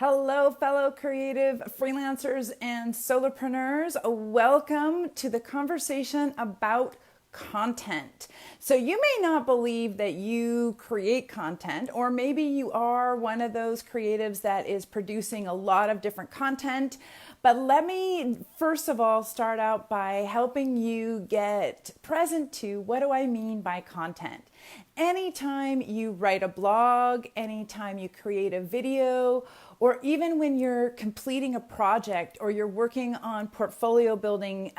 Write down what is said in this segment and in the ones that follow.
Hello, fellow creative freelancers and solopreneurs. Welcome to the conversation about content. So, you may not believe that you create content, or maybe you are one of those creatives that is producing a lot of different content. But let me first of all start out by helping you get present to what do I mean by content. Anytime you write a blog, anytime you create a video, or even when you're completing a project or you're working on portfolio building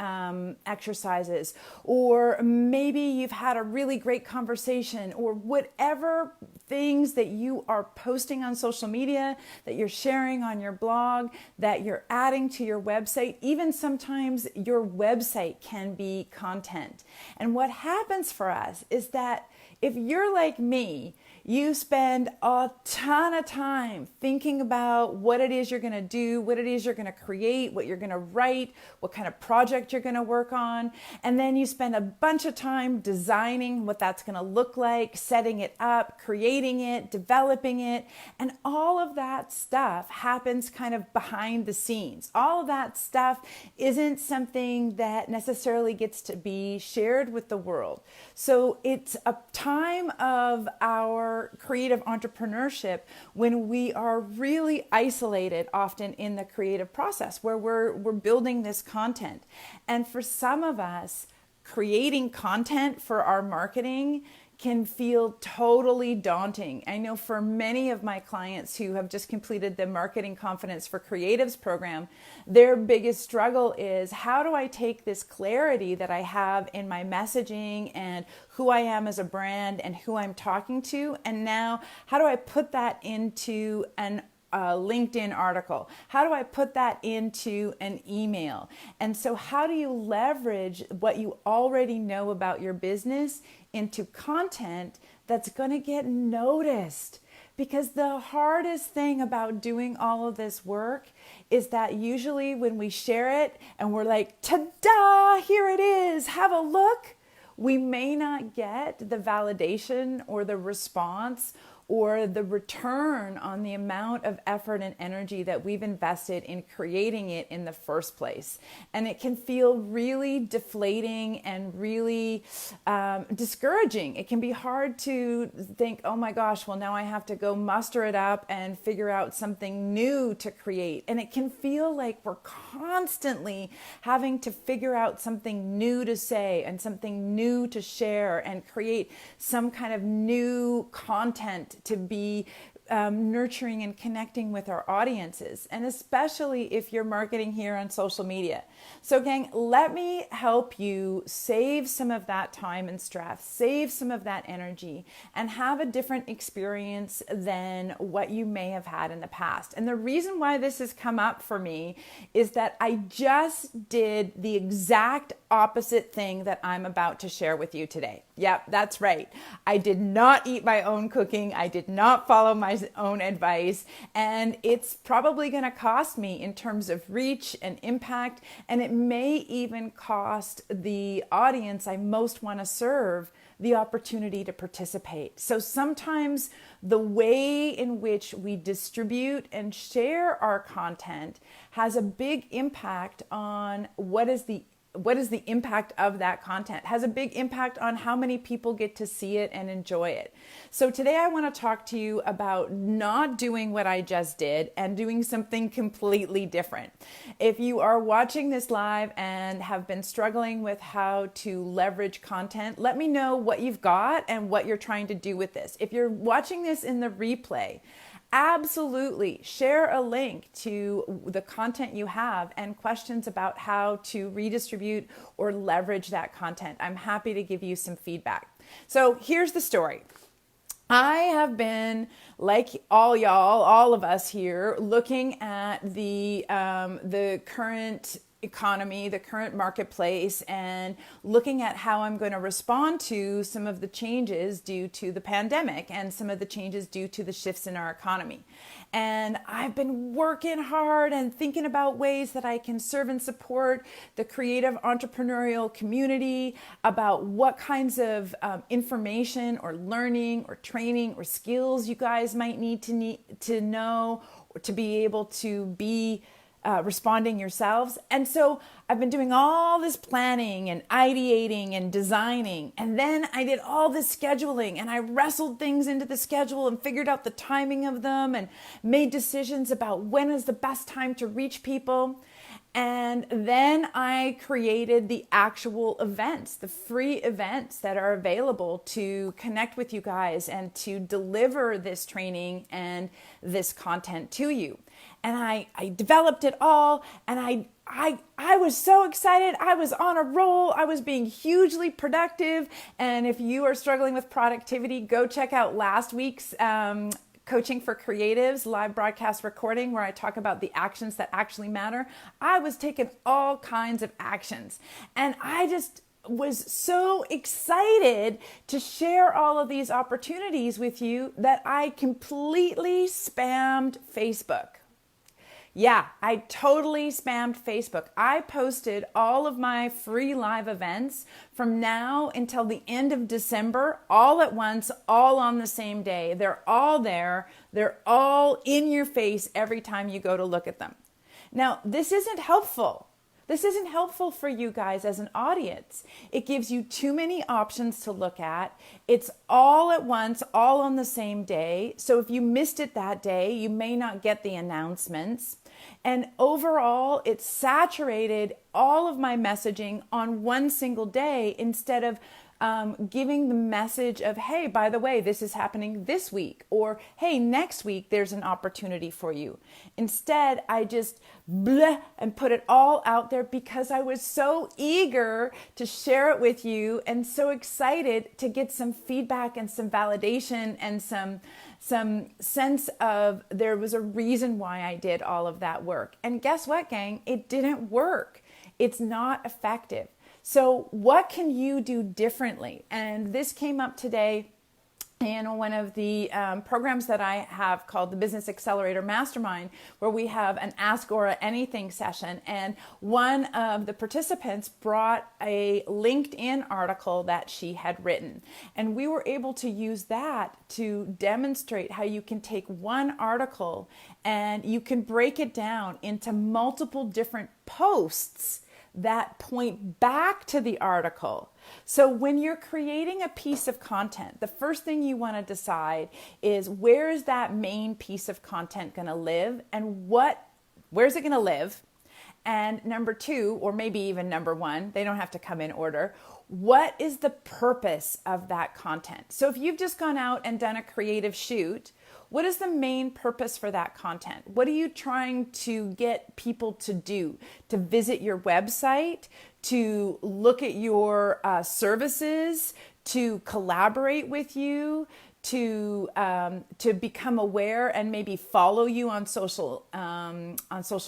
exercises, or maybe you've had a really great conversation, or whatever things that you are posting on social media, that you're sharing on your blog, that you're adding to your website, even sometimes your website can be content. And what happens for us is that if you're like me, you spend a ton of time thinking about what it is you're going to do, what it is you're going to create, what you're going to write, what kind of project you're going to work on. And then you spend a bunch of time designing what that's going to look like, setting it up, creating it, developing it. And all of that stuff happens kind of behind the scenes. All of that stuff isn't something that necessarily gets to be shared with the world. So it's a time of our creative entrepreneurship when we are really isolated often in the creative process where we're building this content. And for some of us, creating content for our marketing can feel totally daunting. I know for many of my clients who have just completed the Marketing Confidence for Creatives program, their biggest struggle is, how do I take this clarity that I have in my messaging and who I am as a brand and who I'm talking to, and now how do I put that into an LinkedIn article? How do I put that into an email? And so how do you leverage what you already know about your business into content that's going to get noticed? Because the hardest thing about doing all of this work is that usually when we share it and we're like, ta-da, here it is, have a look, we may not get the validation or the response or the return on the amount of effort and energy that we've invested in creating it in the first place. And it can feel really deflating and really discouraging. It can be hard to think, oh my gosh, well now I have to go muster it up and figure out something new to create. And it can feel like we're constantly having to figure out something new to say and something new to share and create some kind of new content to be nurturing and connecting with our audiences, and especially if you're marketing here on social media. So gang, let me help you save some of that time and stress, save some of that energy, and have a different experience than what you may have had in the past. And the reason why this has come up for me is that I just did the exact opposite thing that I'm about to share with you today. Yep, that's right. I did not eat my own cooking. I did not follow my own advice. And it's probably going to cost me in terms of reach and impact. And it may even cost the audience I most want to serve the opportunity to participate. So sometimes the way in which we distribute and share our content has a big impact on what is the impact of that content, has a big impact on how many people get to see it and enjoy it. So today I want to talk to you about not doing what I just did and doing something completely different. If you are watching this live and have been struggling with how to leverage content, let me know what you've got and what you're trying to do with this. If you're watching this in the replay, absolutely share a link to the content you have and questions about how to redistribute or leverage that content. I'm happy to give you some feedback. So here's the story. I have been, like all of us here, looking at the current economy, the current marketplace, and looking at how I'm going to respond to some of the changes due to the pandemic and some of the changes due to the shifts in our economy. And I've been working hard and thinking about ways that I can serve and support the creative entrepreneurial community, about what kinds of information or learning or training or skills you guys might need to know or to be able to be responding yourselves. And so I've been doing all this planning and ideating and designing. And then I did all this scheduling, and I wrestled things into the schedule and figured out the timing of them and made decisions about when is the best time to reach people. And then I created the actual events, the free events that are available to connect with you guys and to deliver this training and this content to you. And I developed it all, and I was so excited. I was on a roll. I was being hugely productive. And if you are struggling with productivity, go check out last week's Coaching for Creatives live broadcast recording, where I talk about the actions that actually matter. I was taking all kinds of actions, and I just was so excited to share all of these opportunities with you that I completely spammed Facebook. Yeah, I totally spammed Facebook. I posted all of my free live events from now until the end of December, all at once, all on the same day. They're all there. They're all in your face every time you go to look at them. Now, this isn't helpful. This isn't helpful for you guys as an audience. It gives you too many options to look at. It's all at once, all on the same day. So if you missed it that day, you may not get the announcements. And overall, it saturated all of my messaging on one single day instead of giving the message of, hey, by the way, this is happening this week, or hey, next week there's an opportunity for you. Instead, I just bleh and put it all out there because I was so eager to share it with you and so excited to get some feedback and some validation and some sense of there was a reason why I did all of that work. And guess what, gang? It didn't work. It's not effective. So what can you do differently? And this came up today in one of the programs that I have called the Business Accelerator Mastermind, where we have an Ask Aura Anything session. And one of the participants brought a LinkedIn article that she had written. And we were able to use that to demonstrate how you can take one article and you can break it down into multiple different posts that point back to the article. So when you're creating a piece of content, the first thing you want to decide is, where is that main piece of content going to live, and where's it going to live? And number two, or maybe even number one, they don't have to come in order. What is the purpose of that content? So if you've just gone out and done a creative shoot, what is the main purpose for that content? What are you trying to get people to do? To visit your website, to look at your services, to collaborate with you, to become aware and maybe follow you on social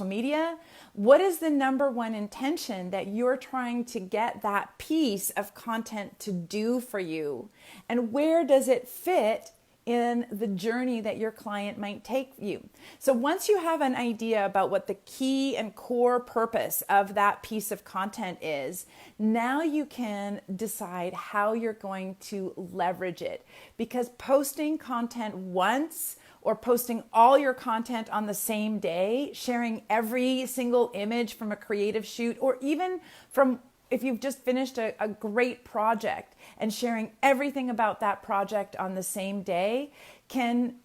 media? What is the number one intention that you're trying to get that piece of content to do for you? And where does it fit in the journey that your client might take you? So once you have an idea about what the key and core purpose of that piece of content is, now you can decide how you're going to leverage it. Because posting content once, or posting all your content on the same day, sharing every single image from a creative shoot, or even from if you've just finished a great project and sharing everything about that project on the same day, can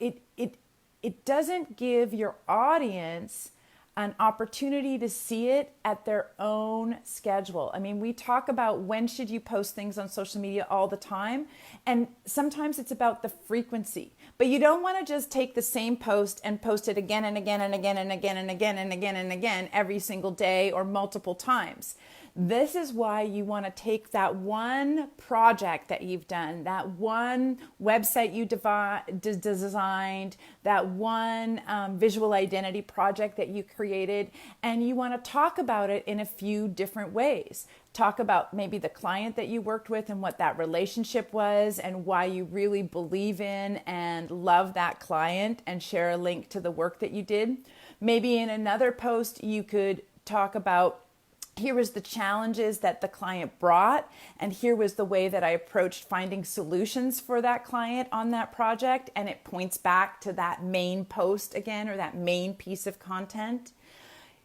it doesn't give your audience an opportunity to see it at their own schedule. I mean, we talk about when should you post things on social media all the time, and sometimes it's about the frequency. But you don't want to just take the same post and post it again and again and again and again and again and again and again every single day or multiple times. This is why you want to take that one project that you've done, that one website you designed, that one visual identity project that you created, and you want to talk about it in a few different ways. Talk about maybe the client that you worked with and what that relationship was and why you really believe in and love that client, and share a link to the work that you did. Maybe in another post you could talk about, here was the challenges that the client brought, and here was the way that I approached finding solutions for that client on that project, and it points back to that main post again, or that main piece of content.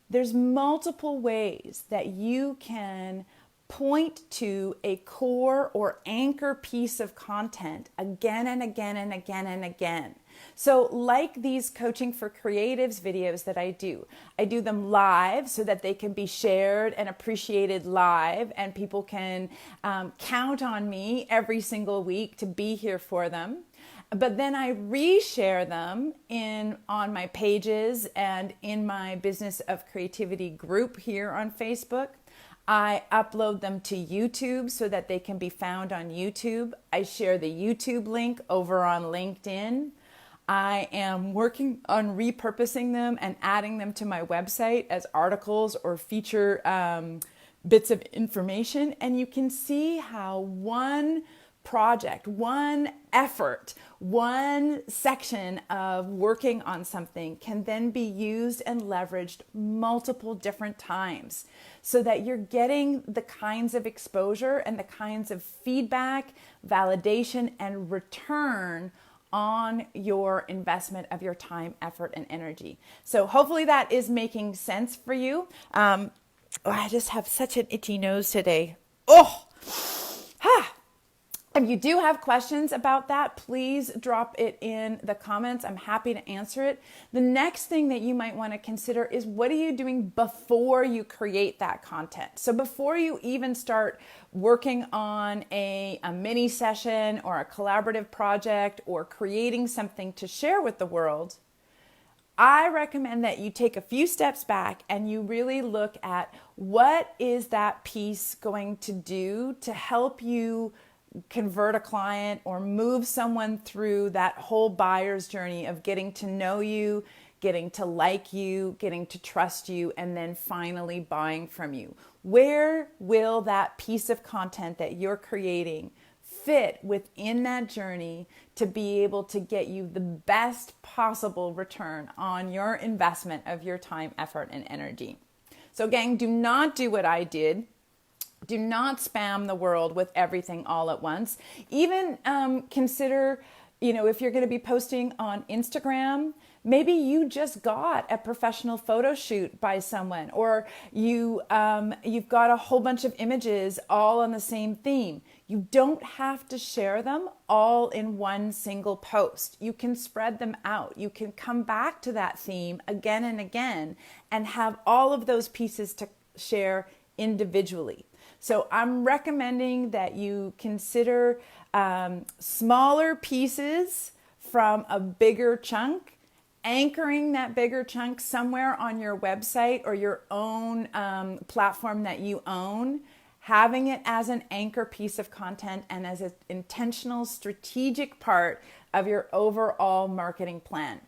There's multiple ways that you can point to a core or anchor piece of content again and again and again and again. So like these Coaching for Creatives videos that I do them live so that they can be shared and appreciated live, and people can count on me every single week to be here for them. But then I reshare them on my pages and in my Business of Creativity group here on Facebook. I upload them to YouTube so that they can be found on YouTube. I share the YouTube link over on LinkedIn. I am working on repurposing them and adding them to my website as articles or feature bits of information. And you can see how one project, one effort, one section of working on something can then be used and leveraged multiple different times, so that you're getting the kinds of exposure and the kinds of feedback, validation, and return on your investment of your time, effort, and energy. So hopefully that is making sense for you. I just have such an itchy nose today. If you do have questions about that, please drop it in the comments. I'm happy to answer it. The next thing that you might want to consider is, what are you doing before you create that content? So before you even start working on a mini session or a collaborative project or creating something to share with the world, I recommend that you take a few steps back and you really look at, what is that piece going to do to help you convert a client or move someone through that whole buyer's journey of getting to know you, getting to like you, getting to trust you, and then finally buying from you. Where will that piece of content that you're creating fit within that journey to be able to get you the best possible return on your investment of your time, effort, and energy? So gang, do not do what I did. Do not spam the world with everything all at once. Even consider, if you're going to be posting on Instagram, maybe you just got a professional photo shoot by someone, or you've got a whole bunch of images all on the same theme. You don't have to share them all in one single post. You can spread them out. You can come back to that theme again and again and have all of those pieces to share individually. So I'm recommending that you consider smaller pieces from a bigger chunk, anchoring that bigger chunk somewhere on your website or your own platform that you own, having it as an anchor piece of content and as an intentional strategic part of your overall marketing plan.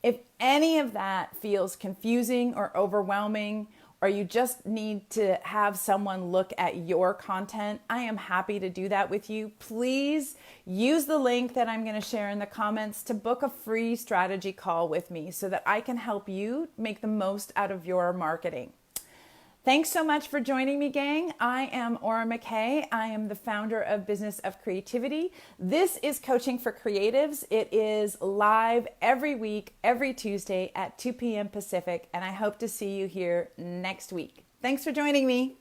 If any of that feels confusing or overwhelming, or you just need to have someone look at your content, I am happy to do that with you. Please use the link that I'm going to share in the comments to book a free strategy call with me so that I can help you make the most out of your marketing. Thanks so much for joining me, gang. I am Aura McKay. I am the founder of Business of Creativity. This is Coaching for Creatives. It is live every week, every Tuesday at 2 p.m. Pacific, and I hope to see you here next week. Thanks for joining me.